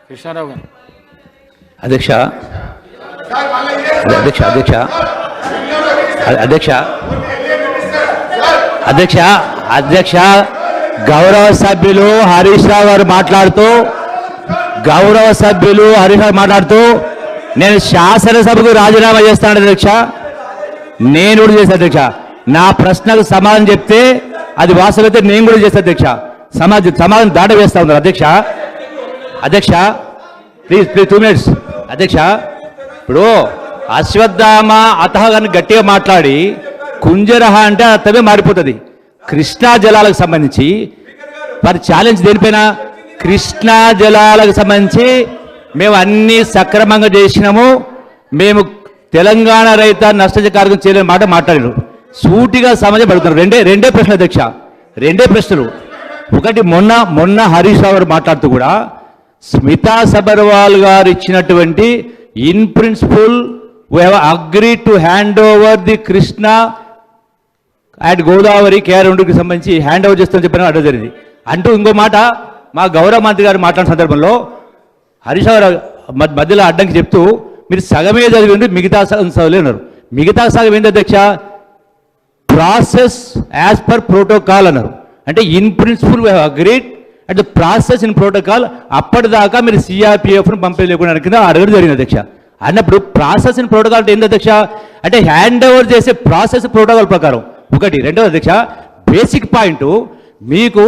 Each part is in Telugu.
కృష్ణారావు గారు. అధ్యక్ష అధ్యక్ష అధ్యక్ష అధ్యక్ష అధ్యక్ష అధ్యక్ష గౌరవ సభ్యులు హరీష్ రావు గారు మాట్లాడుతూ నేను శాసనసభకు రాజీనామా చేస్తాను అధ్యక్ష. నేను కూడా చేస్తాను అధ్యక్ష. నా ప్రశ్నకు సమాధానం చెప్తే అది వాస్తవైతే నేను కూడా చేస్తాను అధ్యక్ష. సమాధానం దాట వేస్తా ఉన్నారు అధ్యక్ష. అధ్యక్ష ప్లీజ్ 2 minutes అధ్యక్ష. ఇప్పుడు అశ్వత్థామ అతహ అని గట్టిగా మాట్లాడి కుంజరహ అంటే అర్థమే మారిపోతుంది. కృష్ణా జలాలకు సంబంధించి మరి ఛాలెంజ్ దేనిపైన? కృష్ణా జలాలకు సంబంధించి మేము అన్నీ సక్రమంగా చేసినాము, మేము తెలంగాణ రైత నష్ట కార్యక్రమం చేయలేని మాట మాట్లాడారు. సూటిగా సమాజం పడుతున్నారు. రెండే ప్రశ్నలు అధ్యక్ష, రెండే ప్రశ్నలు. ఒకటి మొన్న హరీష్ రావు గారు మాట్లాడుతూ కూడా స్మితా సబర్వాల్ గారు ఇచ్చినటువంటి in principle we have agreed to hand over the Krishna at Godavari కేఆర్2కి సంబంధించి హ్యాండ్ ఓవర్ చేస్తామని చెప్పిన అడ్డ జరిగింది అంటూ ఇంకో మాట మా గౌరవ మంత్రి గారు మాట్లాడిన సందర్భంలో హరీష్ రావు మధ్యలో అడ్డంకి చెప్తూ మీరు సగమే చదివింది, మిగతా సగం చదవలేన్నారు. మిగతా సగం ఏంటి అధ్యక్ష? ప్రాసెస్ యాజ్ పర్ ప్రోటోకాల్ అన్నారు. అంటే in principle we have agreed at the process in protocol. అప్పటిదాకా మీరు సిఆర్పిఎఫ్ను పంపిణీ లేకుండా కింద అడగడం జరిగింది అధ్యక్ష. అన్నప్పుడు ప్రాసెస్ ఇన్ ప్రోటోకాల్ అంటే ఏంటి అధ్యక్ష? అంటే హ్యాండ్ ఓవర్ చేసే ప్రాసెస్ ప్రోటోకాల్ ప్రకారం. ఒకటి. రెండవది అధ్యక్ష, బేసిక్ పాయింట్ మీకు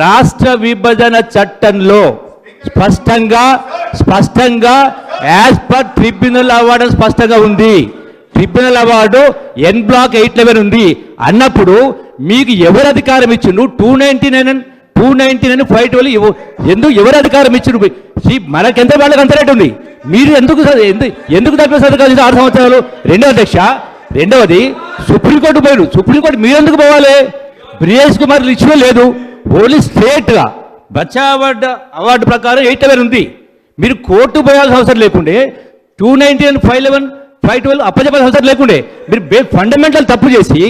రాష్ట్ర విభజన చట్టంలో స్పష్టంగా యాజ్ పర్ ట్రిబ్యునల్ అవార్డు స్పష్టంగా ఉంది. ట్రిబ్యునల్ అవార్డు ఎన్ బ్లాక్ 811 ఉంది అన్నప్పుడు మీకు ఎవరు అధికారం ఇచ్చిండు? 299 512 ఎందుకు ఎవరు అధికారం ఇచ్చిండు? మనకెంత వాళ్ళకి అంత రేటు ఉంది. మీరు ఎందుకు తప్పిన 6 సంవత్సరాలు? రెండవది సుప్రీంకోర్టు పోయారు. సుప్రీంకోర్టు మీరు ఎందుకు పోవాలి? బ్రిజేష్ కుమార్ ఇచ్చిన లేదు, ఓన్లీ స్ట్రేట్గా బచ్చా అవార్డు ప్రకారం 811 ఉంది. మీరు కోర్టు పోయాల్సిన అవసరం లేకుండే, 299 512 అప్పచెప్పాల్సిన అవసరం లేకుండే. మీరు ఫండమెంటల్ తప్పు చేసి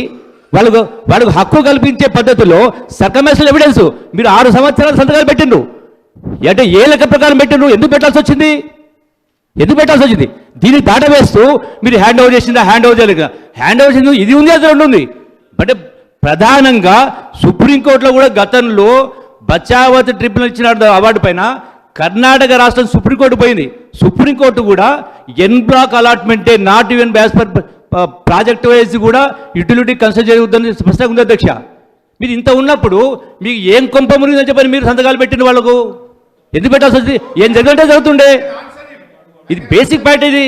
వాళ్ళకు హక్కు కల్పించే పద్ధతిలో సర్కమ్స్టెన్షియల్ ఎవిడెన్స్ మీరు 6 సంవత్సరాల సంతకాలు పెట్టిండ్రు. అంటే ఏ లెక్క ప్రకారం పెట్టిండ్రు? ఎందుకు పెట్టాల్సి వచ్చింది? దీన్ని దాట వేస్తూ మీరు హ్యాండ్ ఓవర్ చేసిందా, హ్యాండ్ ఓవర్ చేయలేక హ్యాండ్ ఓవర్ చేసింది ఇది ఉంది, అది రెండు ఉంది. బట్ ప్రధానంగా సుప్రీంకోర్టులో కూడా గతంలో బచావత్ ట్రిబ్యునల్ ఇచ్చిన అవార్డు పైన కర్ణాటక రాష్ట్రం సుప్రీంకోర్టు పోయింది. సుప్రీంకోర్టు కూడా ఎన్ బ్లాక్ అలాట్మెంటే not even as per project wise కూడా యూటిలిటీ కన్సిడర్ చేయవద్దని స్పష్టంగా ఉంది అధ్యక్ష. మీరు ఇంత ఉన్నప్పుడు మీకు ఏం కొంప మురిగిందని చెప్పని మీరు సంతకాలు పెట్టిన వాళ్ళకు ఎందుకు పెట్టాల్సి వచ్చింది? ఏం జరగంటే జరుగుతుండే. ఇది బేసిక్ పాయింట్. ఇది